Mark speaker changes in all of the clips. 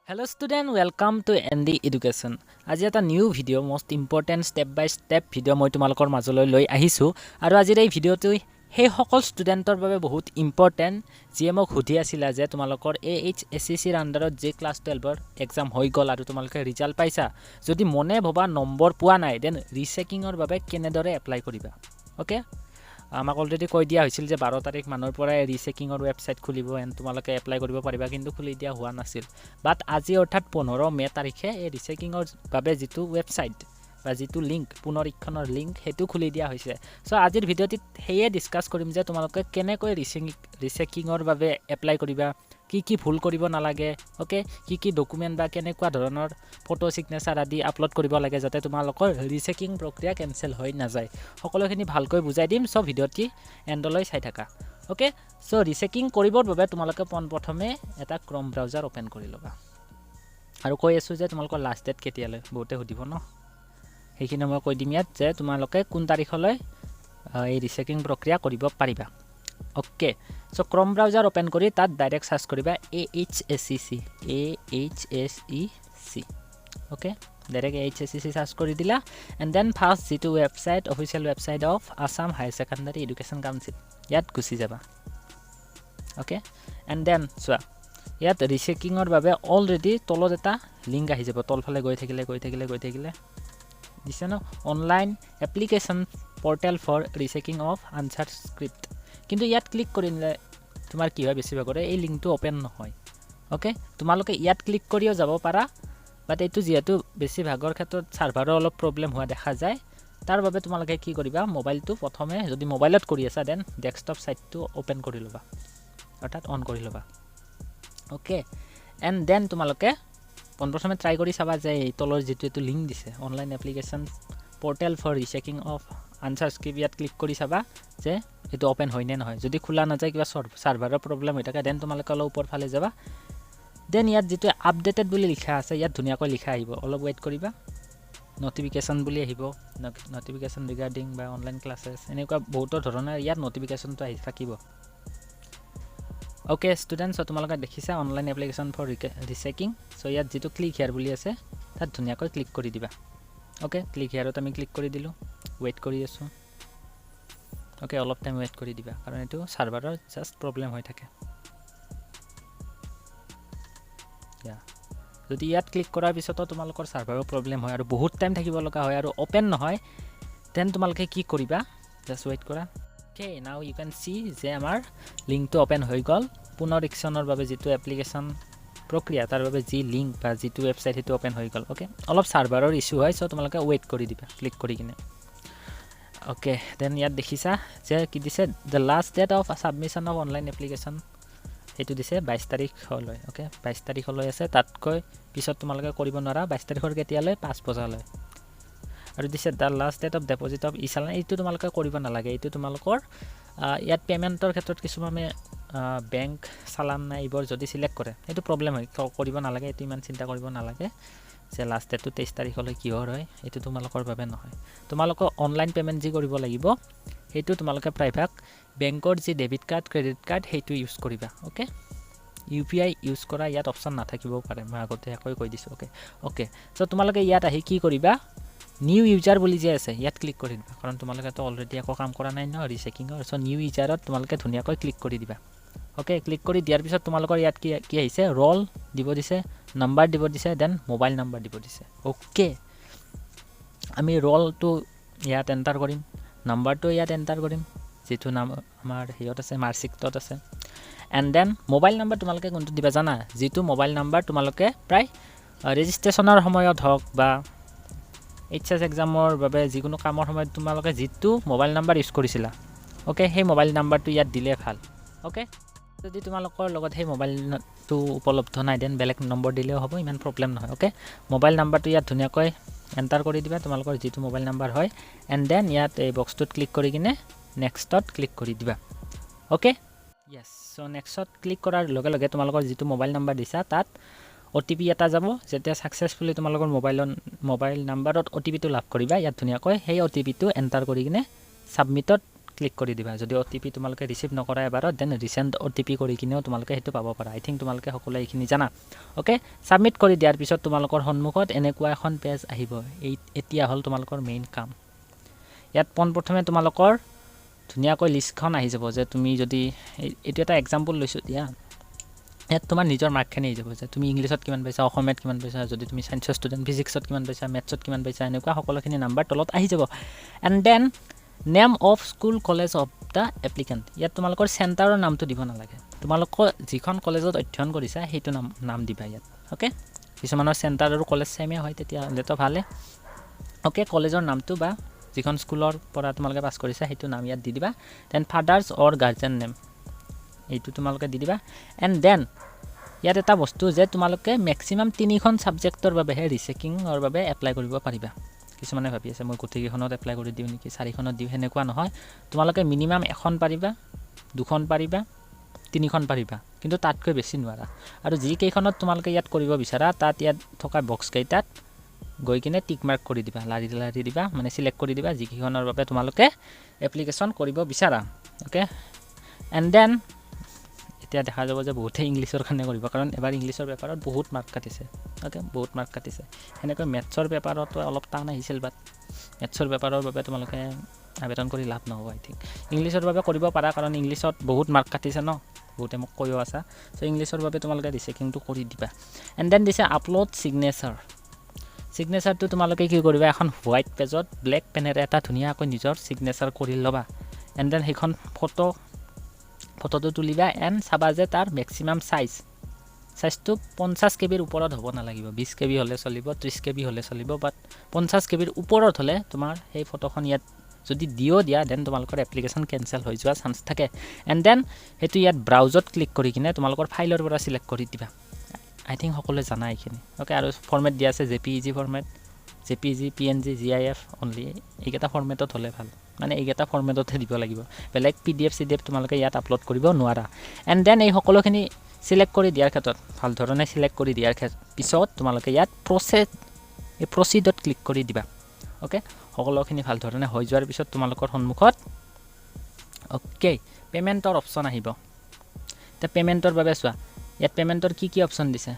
Speaker 1: Hello student, welcome to ND Education. আজি এটা new video most important step by step video মই তোমালোকৰ মাজলৈ লৈ আহিছো আৰু আজিৰ এই ভিডিওটো সেই সকল ষ্টুডেন্টৰ বাবে বহুত ইম্পৰ্টেন্ট যিয়ে মোক সুধি আছিল যে তোমালোকৰ AHSCC ৰ আন্ডাৰত যে ক্লাস 12 ৰ এক্সাম হৈ গল আৰু তোমালোকে ৰিজাল্ট পাইছা যদি মনে ভবা নম্বৰ পোৱা নাই দেন ৰিচেকিংৰ বাবে কেনেদৰে এপ্লাই কৰিবা ওকে আমাক অলৰেডি কৈ দিয়া হৈছিল যে 12 তাৰিখ মানৰ পৰা ৰিচেকিংৰ ওয়েবসাইট খুলিব এন্ড তোমালোকে এপ্লাই কৰিব পাৰিবা কিন্তু খুলি দিয়া হোৱা নাছিল বাট আজি অৰ্থাৎ 15 মে তাৰিখে এই ৰিচেকিংৰ বাবে যেটো ওয়েবসাইট বা যেটো লিংক পুনৰীক্ষণৰ লিংক হেতু খুলি দিয়া হৈছে সো আজিৰ ভিডিওটিত হেয়ে ডিসকাস কৰিম যে তোমালোকে কেনেকৈ ৰিচেকিংৰ বাবে এপ্লাই কৰিবা কি ভুল কৰিব নালাগে ওকে কি ডকুমেন্ট বা কেনেকুৱা ধৰণৰ ফটো সিগনেচাৰ আদি আপলোড কৰিব লাগে যাতে তোমালোকৰ ৰিচেকিং প্ৰক্ৰিয়া কেনসেল হৈ নাযায় সকলোখিনি ভালকৈ বুজাই দিম সব ভিডিওটি এন্ডলৈ চাই থাকা ওকে সো ৰিচেকিং কৰিবৰ বাবে তোমালোকে প্ৰথমে এটা ক্ৰোম ব্ৰাউজাৰ ওপেন কৰি লবা আৰু কৈ আছো যে তোমালোকৰ লাষ্ট ডেট কেতিয়ালৈ বহুতে সুধিব ন সেইখিনি মই কৈ দিম ইয়াত যে তোমালোকে কোন তাৰিখলৈ এই ৰিচেকিং প্ৰক্ৰিয়া কৰিব পাৰিবা okay so Chrome browser open কৰি তাত ডাইৰেক্ট সাৰ্চ কৰিবা AHSCC okay direct AHSCC search কৰি দিলা এন্ড দেন ফাৰ্স্ট যেটো website official website of Assam higher secondary education council ইয়াত গুছি যাবা ওকে এন্ড দেন সোৱা ইয়াত ৰিচেকিংৰ বাবে অলৰেডি তলত এটা লিংক আহি যাব তলফালে গৈ থাকিলে দিছে ন online application portal for rechecking of answer script কিন্তু ইয়াত ক্লিক কৰিলে তোমাৰ কি হয় বেছি ভাগৰে এই লিংকটো ওপেন নহয় ওকে তোমালোকে ইয়াত ক্লিক কৰিও যাব পাৰা বাট এটো যেহেতু বেছি ভাগৰ ক্ষেত্ৰত সাৰ্ভাৰৰ অলপ প্ৰবলেম হোৱা দেখা যায় তাৰ বাবে তোমালোকে কি কৰিবা মোবাইলটো প্ৰথমে যদি মোবাইলত কৰি আছা দেন ডেস্কটপ সাইটটো ওপেন কৰি লবা অৰ্থাৎ অন কৰি লবা ওকে এন্ড দেন তোমালোকে প্ৰথমে ট্ৰাই কৰি চাবা যে এই তলৰ যেটো এটো লিংক দিছে online application portal for rechecking of answer script ইয়াত ক্লিক কৰি চাবা যে এটো ওপেন হয় নে নহয় যদি খোলা না যায় কিবা সাৰ্ভাৰৰ প্ৰবলেম হৈ থাকে দেন তোমালোকে অলপ ওপৰ ফালে যাবা দেন ইয়াত যেটো আপডেটেড বুলি লিখা আছে ইয়াত ধুনিয়াকৈ লিখা আহিব অলপ ওয়েট কৰিবা নোটিফিকেশন বুলি আহিব নোটিফিকেশন ৰিগাৰ্ডিং বা অনলাইন ক্লাसेस এনেকুৱা বহুত ধৰণৰ ইয়াত নোটিফিকেশনটো আহি থাকিব ওকে স্টুডেন্টস তোমালোকে দেখিছা online application for rechecking so ইয়াত যেটো ক্লিক হিয়াৰ বুলি আছে তাত ধুনিয়াকৈ ক্লিক কৰি দিবা ওকে ক্লিক হিয়াৰত আমি ক্লিক কৰি দিলো ওয়েট কৰি আছো ওকে অলপ টাইম ওয়েট কৰি দিবা কাৰণ এটো সাৰ্ভাৰৰ জাস্ট প্ৰবলেম হৈ থাকে যদি ইয়াত ক্লিক কৰাৰ পিছতো তোমালোকৰ সাৰ্ভাৰৰ প্ৰবলেম হয় আৰু বহুত টাইম থাকিব লগা হয় আৰু ওপেন নহয় দেন তোমালোকে কি কৰিবা জাস্ট ওয়েট কৰা okay now you can see যে আমাৰ লিংকটো ওপেন হৈ গল পুনৰীক্ষণৰ বাবে যেটো এপ্লিকেশন প্ৰক্ৰিয়া তাৰ বাবে যি লিংক বা যেটো ওয়েবসাইট হেতু ওপেন হৈ গল ওকে অলপ সাৰ্ভাৰৰ ইস্যু হয় সো তোমালোকে ওয়েট কৰি দিবা ক্লিক কৰি কিনে ওকে দেন ইয়াত দেখিছা যে কি দিছে the last date of submission of online application হেতু দিছে 22 তাৰিখলৈ ওকে 22 তাৰিখলৈ আছে তাতকৈ পিছত তোমালোকে কৰিব নোৱাৰা 22 তাৰিখৰ কেতিয়ালৈ 5 বজালৈ আৰু দিছে the last date of deposit of e-চালান এইটো তোমালোকে কৰিব নালাগে এইটো তোমালোকৰ ইয়াত পেমেন্টৰ ক্ষেত্ৰত কিছুমানে বেংক চালান না ইবৰ যদি সিলেক্ট কৰে এইটো প্ৰবলেম হয় কৰিব নালাগে এইটো ইমান চিন্তা কৰিব নালাগে যে লাষ্ট ডেটটো 23 তাৰিখলৈ কি হয় এইটো তোমালোকৰ বাবে নহয় তোমালোকৰ অনলাইন পেমেন্ট যি কৰিব লাগিব হেতু তোমালোকে প্ৰাইভাগ বেংকৰ যি ডেবিট কাৰ্ড ক্ৰেডিট কাৰ্ড হেতু ইউজ কৰিবা ওকে ইউপিআই ইউজ কৰা ইয়াত অপচন নাথাকিব পাৰে মই আগতে একই কৈ দিছো ওকে সো তোমালোকে ইয়াত আহি কি কৰিবা নিউ ইউজাৰ বুলি যে আছে ইয়াত ক্লিক কৰি দিবা কাৰণ তোমালোকে তো অলৰেডি একো কাম কৰা নাই ন ৰিচেকিংৰ সো নিউ ইউজাৰত তোমালোকে ধুনিয়াকৈ ক্লিক কৰি দিবা ওকে ক্লিক কৰি দিয়াৰ পিছত তোমালোকৰ ইয়াত কি আহিছে ৰল দিব দিছে নাম্বাৰ দিব দিছে দেন মোবাইল নাম্বাৰ দিব দিছে ওকে আমি ৰলটো ইয়াত এন্টাৰ কৰিম নাম্বাৰটো ইয়াত এন্টাৰ কৰিম যেটো নাম আমাৰ হিয়ত আছে মাৰ্কশিটত আছে এন্ড দেন মোবাইল নাম্বাৰ তোমালোকে কোনটো দিবা জানা যেটো মোবাইল নাম্বাৰ তোমালোকে প্ৰায় ৰেজিষ্ট্ৰেচনৰ সময়ত হক বা এইচএস এক্সামৰ বাবে যিকোনো কামৰ সময়ত তোমালোকে যেটো মোবাইল নাম্বাৰ ইউজ কৰিছিলা ওকে সেই মোবাইল নাম্বাৰটো ইয়াত দিলে ভাল ওকে যদি তোমালোকৰ লগত সেই মোবাইলটো উপলব্ধ নাই দেন বেলেগ নম্বৰ দিলেও হ'ব ইমান প্ৰবলেম নহয় ওকে মোবাইল নাম্বাৰটো ইয়াত ধুনিয়াকৈ এন্টাৰ কৰি দিবা তোমালোকৰ যেটো মোবাইল নাম্বাৰ হয় এন্ড দেন ইয়াত এই বক্সটোত ক্লিক কৰি কিনে নেক্সটত ক্লিক কৰি দিবা ওকে ইয়েস সো নেক্সটত ক্লিক কৰাৰ লগে লগে তোমালোকৰ যেটো মোবাইল নাম্বাৰ দিছা তাত ওটিপি এটা যাব যেতিয়া সাকসেসফুলি তোমালোকৰ মোবাইল নাম্বাৰত ওটিপিটো লাভ কৰিবা ইয়াত ধুনিয়াকৈ সেই ওটিপিটো এন্টাৰ কৰি কিনে সাবমিটত ক্লিক কৰি দিবা যদি OTP তোমালোকে ৰিচিভ নকৰা এবাৰত দেন ৰিসেন্ট OTP কৰি কিনেও তোমালোকে হেতু পাব পাৰা আই থিংক তোমালোকে সকলোৱে এইখিনি জানা ওকে সাবমিট কৰি দিয়াৰ পিছত তোমালোকৰ সন্মুখত এনেকুৱা এখন পেজ আহিব এই এতিয়া হল তোমালোকৰ মেইন কাম ইয়াত প্ৰথমে তোমালোকৰ ধুনিয়াকৈ লিষ্টখন আহি যাব যে তুমি যদি এটো এটা এক্সাম্পল লৈছো দিয়া ইয়াত তোমাৰ নিজৰ মাৰ্কখিনি আহি যাব যে তুমি ইংলিশত কিমান পাইছা অসমীয়াত কিমান পাইছা যদি তুমি সায়েন্সৰ ষ্টুডেন্ট ফিজিক্সত কিমান পাইছা ম্যাথছত কিমান পাইছা এনেকুৱা সকলোখিনি নাম্বাৰ তলত আহি যাব and then name of school college of the applicant ইয়াত তোমালোকৰ চেণ্টাৰৰ নামটো দিব নালাগে তোমালোকৰ যিখন কলেজত অধ্যয়ন কৰিছা হেতু নাম দিবা ইয়াত ওকে কিছুমানৰ চেণ্টাৰ আৰু কলেজ সেমে হয় তেতিয়া হলেতো ভালে ওকে কলেজৰ নামটো বা যিখন স্কুলৰ পৰা তোমালোকে পাস কৰিছা হেতু নাম ইয়াত দি দিবা দেন ফাদাৰ্স অৰ গাৰ্জিয়ান নেম এইটো তোমালোকে দি দিবা এন্ড দেন ইয়াত এটা বস্তু যে তোমালোকে ম্যাক্সিমাম 3খন সাবজেক্টৰ বাবে ৰিচেকিংৰ বাবে এপ্লাই কৰিব পাৰিবা কিছুমানে ভাবি আছে মই গোটেইখনত এপ্লাই কৰি দিও নেকি 4খনত দিও হেনেকুৱা নহয় তোমালোকে মিনিমাম এখন পাৰিবা দুখন পাৰিবা 3খন পাৰিবা কিন্তু তাতকৈ বেছি নোৱাৰা আৰু যি কেইখনত তোমালোকে ইয়াত কৰিব বিচাৰা তাত ইয়াত থকা বক্স কেইটাত গৈ কিনে টিক মাৰ্ক কৰি দিবা লাৰি দিবা মানে সিলেক্ট কৰি দিবা যি কেইখনৰ বাবে তোমালোকে এপ্লিকেশন কৰিব বিচাৰা ওকে এন্ড দেন এতিয়া দেখা যাব যে বহুতে ইংলিশৰ কাৰণে কৰিব কাৰণ এবাৰ ইংলিশৰ পেপাৰত বহুত মাৰ্ক কাটিছে ওকে বহুত মাৰ্ক কাটিছে হেনেকৈ ম্যাথছৰ পেপাৰতো অলপ টান আহিছিল বাট ম্যাথছৰ পেপাৰৰ বাবে তোমালোকে আবেদন কৰি লাভ নহব আই থিংক ইংলিশৰ বাবে কৰিব পাৰা কাৰণ ইংলিশত বহুত মাৰ্ক কাটিছে ন বহুতে মোক কৈও আছে সো ইংলিশৰ বাবে তোমালোকে ৰিচেকিংটো কৰি দিবা এন্ড দেন দিছে আপলোড সিগনেচাৰটো তোমালোকে কি কৰিবা এখন হোৱাইট পেজত ব্ল্যাক পেনেৰে এটা ধুনিয়াকৈ নিজৰ সিগনেচাৰ কৰি লবা এন্ড দেন হেখন ফটোটো তুলিবা এন্ড চাবা যে তাৰ ম্যাক্সিমাম সাইজটো 50 কেবিৰ ওপৰত হ'ব নালাগিব 20 কেবি হলে চলিব 30 কেবি হলে চলিব বাট 50 কেবিৰ ওপৰত হলে তোমাৰ এই ফটোখন ইয়াত যদি দিয়া দেন তোমালোকৰ এপ্লিকেশন কেনসেল হৈ যোৱা চান্স থাকে এন্ড দেন হেতু ইয়াত ব্ৰাউজত ক্লিক কৰি কিনে তোমালোকৰ ফাইলৰ পৰা সিলেক্ট কৰি দিবা আই থিংক সকলোৱে জানা এইখিনি ওকে আৰু ফৰম্যাট দিয়া আছে JPEG format JPEG PNG GIF only এইকেইটা ফৰম্যাটত হলে ভাল মানে এইকেইটা ফৰম্যাটতে দিব লাগিব বেলেগ পিডিএফ সিডিএফ তোমালোকে ইয়াত আপলোড কৰিব নোৱাৰা এন্ড দেন এই সকলোখিনি সিলেক্ট কৰি দিয়াৰ ক্ষেত্ৰত ভাল ধৰণে সিলেক্ট কৰি দিয়াৰ পিছত তোমালোকে ইয়াত প্ৰসিডত ক্লিক কৰি দিবা ওকে সকলোখিনি ভাল ধৰণে হৈ যোৱাৰ পিছত তোমালোকৰ সন্মুখত ওকে পেমেন্টৰ অপচন আহিব তে পেমেন্টৰ বাবে চোৱা ইয়াত পেমেন্টৰ কি অপচন দিছে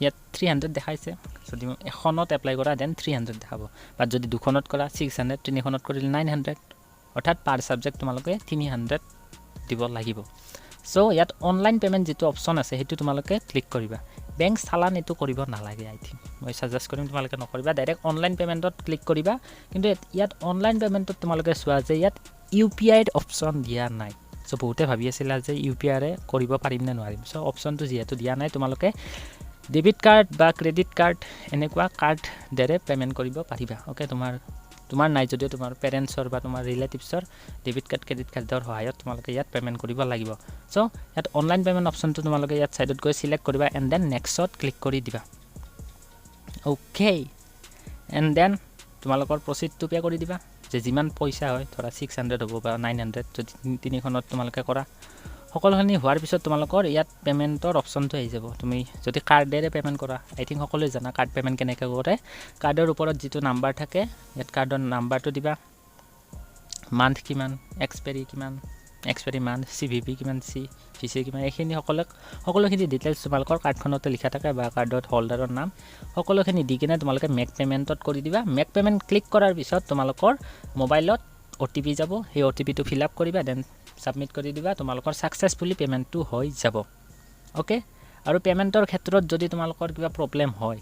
Speaker 1: ইয়াত 300 দেখাইছে যদি এখনত এপ্লাই কৰা দেন 300 দেখাব বাট যদি দুখনত কৰা 600 তিনিখনত কৰিলে 900 অৰ্থাৎ পাৰ সাবজেক্ট তোমালোকে 300 দিব লাগিব সো ইয়াত অনলাইন পেমেন্ট যেটো অপচন আছে হেতু তোমালোকে ক্লিক কৰিবা বেংক চালান এটো কৰিব নালাগে আই থিংক মই সাজেষ্ট কৰিম তোমালোকে নকৰিবা ডাইৰেক্ট অনলাইন পেমেন্টত ক্লিক কৰিবা কিন্তু ইয়াত অনলাইন পেমেন্টত তোমালোকে চোৱা যে ইয়াত ইউপিআই অপচন দিয়া নাই সো বহুতে ভাবি আছিল যে ইউপিআই ৰে কৰিব পাৰিম নে নোৱাৰিম সো অপচনটো যেহেতু দিয়া নাই তোমালোকে ডেবিট কাৰ্ড বা ক্ৰেডিট কাৰ্ড এনেকুৱা কাৰ্ড দৰে পেমেন্ট কৰিব পাৰিবা ওকে তোমাৰ নাই যদিও তোমাৰ পেৰেন্টছৰ বা তোমাৰ ৰিলেটিভছৰ ডেবিট কাৰ্ড ক্ৰেডিট কাৰ্ডৰ সহায়ত তোমালোকে ইয়াত পেমেন্ট কৰিব লাগিব সো ইয়াত অনলাইন পেমেন্ট অপচনটো তোমালোকে ইয়াত সাইডত গৈ সিলেক্ট কৰিবা এন্ড দেন নেক্সটত ক্লিক কৰি দিবা ওকে এন্ড দেন তোমালোকৰ প্ৰসিডটো পে কৰি দিবা যে যিমান পইচা হয় ধৰা 600 হ'ব বা 900 যদি তিনিখনত তোমালোকে কৰা সকলোখিনি হোৱাৰ পিছত তোমালোকৰ ইয়াত পেমেন্টৰ অপচনটো আহি যাব তুমি যদি কাৰ্ডেৰে পেমেন্ট কৰা আই থিংক সকলোৱে জানা কাৰ্ড পেমেন্ট কেনেকৈ কৰে কাৰ্ডৰ ওপৰত যেটো নাম্বাৰ থাকে ইয়াত কাৰ্ডৰ নাম্বাৰটো দিবা মান্থ কিমান এক্সপেৰি মান্থ সিভিভি কিমান ভিসি কিমান এইখিনি সকলোখিনি ডিটেইলছ তোমালোকৰ কাৰ্ডখনতে লিখা থাকে বা কাৰ্ডত হোল্ডাৰৰ নাম সকলোখিনি দি কিনে তোমালোকে মেক পেমেন্টত কৰি দিবা মেক পেমেন্ট ক্লিক কৰাৰ পিছত তোমালোকৰ মোবাইলত ওটিপি যাব সেই ওটিপিটো ফিল আপ কৰিবা দেন সাবমিট কৰি দিবা তোমালোকৰ সাকসেসফুলি পেমেন্টটো হৈ যাব ওকে আৰু পেমেন্টৰ ক্ষেত্ৰত যদি তোমালোকৰ কিবা প্ৰবলেম হয়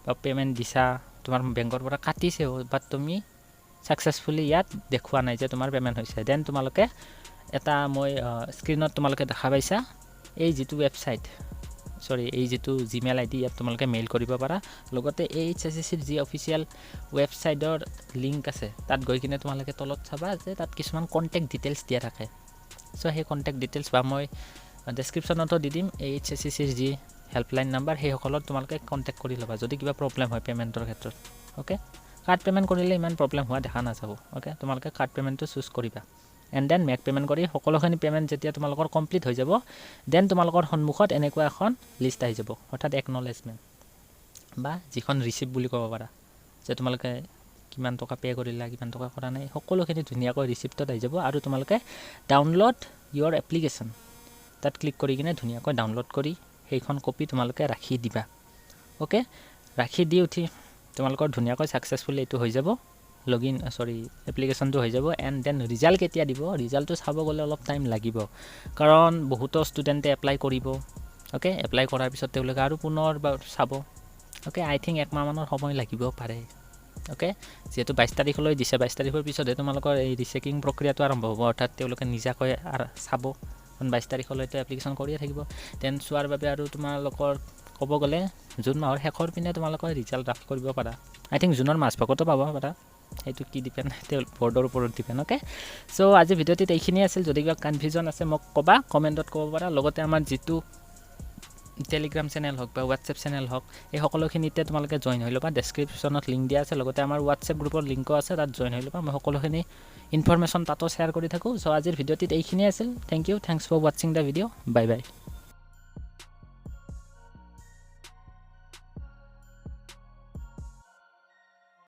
Speaker 1: বা পেমেন্ট দিছা তোমাৰ বেংকৰ পৰা কাটিছে বাট তুমি সাকসেসফুলি ইয়াত দেখুৱা নাই যে তোমাৰ পেমেন্ট হৈছে দেন তোমালোকে এটা মই স্ক্ৰিনত তোমালোকে দেখা পাইছা এই যেটো ওয়েবসাইট এই যেটো জিমেইল আইডি ইয়াত তোমালোকে মেইল কৰিব পাৰা লগতে এইচএসসিৰ জি অফিচিয়েল ওয়েবসাইটৰ লিংক আছে তাত গৈ কিনে তোমালোকে তলত চাবা যে তাত কিছুমান কন্টাক্ট ডিটেইলছ দিয়া থাকে সো সেই কন্টাক্ট ডিটেইলছ বা মই ডেসক্ৰিপচনতো দি দিম এইচএসসিৰ জি হেল্পলাইন নাম্বাৰ সেই সকলত তোমালোকে কন্টাক্ট কৰি লবা যদি কিবা প্ৰবলেম হয় পেমেন্টৰ ক্ষেত্ৰত ওকে কাৰ্ড পেমেন্ট কৰিলে ইমান প্ৰবলেম হোৱা দেখা নাযাব ওকে তোমালোকে কাৰ্ড পেমেন্টটো চুজ কৰিবা এন্ড দেন মেক পেমেন্ট কৰি সকলোখিনি পেমেন্ট যেতিয়া তোমালোকৰ কমপ্লিট হৈ যাব দেন তোমালোকৰ সন্মুখত এনেকুৱা এখন লিষ্ট আহি যাব অৰ্থাৎ একনলেজমেন্ট বা যিখন ৰিসিভ বুলি ক'ব পাৰা যে তোমালোকে কিমান টকা পে কৰিলা কিমান টকা কৰা নাই সকলোখিনি ধুনীয়াকৈ ৰিচিপ্টত আহি যাব আৰু তোমালোকে ডাউনলোড ইয়ৰ এপ্লিকেশ্যন তাত ক্লিক কৰি কিনে ধুনীয়াকৈ ডাউনলোড কৰি সেইখন কপি তোমালোকে ৰাখি দিবা ওকে ৰাখি দি উঠি তোমালোকৰ ধুনীয়াকৈ সাকসেসফুলি এইটো হৈ যাব লগইন এপ্লিকেশ্যনটো হৈ যাব এণ্ড দেন ৰিজাল্ট কেতিয়া দিব ৰিজাল্টটো চাব গ'লে অলপ টাইম লাগিব কাৰণ বহুতো ষ্টুডেণ্টে এপ্লাই কৰিব ওকে এপ্লাই কৰাৰ পিছত তেওঁলোকে আৰু পুনৰ চাব ওকে আই থিংক এক মাহমানৰ সময় লাগিব পাৰে ওকে যেহেতু 22 তাৰিখলৈ দিছে 22 তাৰিখৰ পিছতহে তোমালোকৰ এই ৰিচেকিং প্ৰক্ৰিয়াটো আৰম্ভ হ'ব অৰ্থাৎ তেওঁলোকে নিজাকৈ চাব কাৰণ 22 তাৰিখলৈতো এপ্লিকেশ্যন কৰিয়ে থাকিব দেন চোৱাৰ বাবে আৰু তোমালোকৰ ক'ব গ'লে জুন মাহৰ শেষৰ পিনে তোমালোকৰ ৰিজাল্ট ড্ৰাফ্ট কৰিব পাৰা আই থিংক জুনৰ মাজভাগতো পাব পাৰা সেইটো কি ডিপেণ্ড বৰ্ডৰ ওপৰত ডিপেণ্ড ওকে চ' আজি ভিডিঅ'টিত এইখিনি আছিল যদি কিবা কনফিউজন আছে মোক ক'বা কমেণ্টত ক'ব পাৰা লগতে আমাৰ যিটো টেলিগ্ৰাম চেনেল হওক বা হোৱাটছএপ চেনেল হওক এই সকলোখিনিতে তোমালোকে জইন হৈ ল'বা ডেছক্ৰিপশ্যনত লিংক দিয়া আছে লগতে আমাৰ হোৱাটছএপ গ্ৰুপৰ লিংকো আছে তাত জইন হৈ ল'বা মই সকলোখিনি ইনফৰমেশ্যন তাতো শ্বেয়াৰ কৰি থাকোঁ চ' আজিৰ ভিডিঅ'টিত এইখিনিয়ে আছিল থেংক ইউ থেংকছ ফৰ ৱাচিং দ্য ভিডিঅ' বাই বাই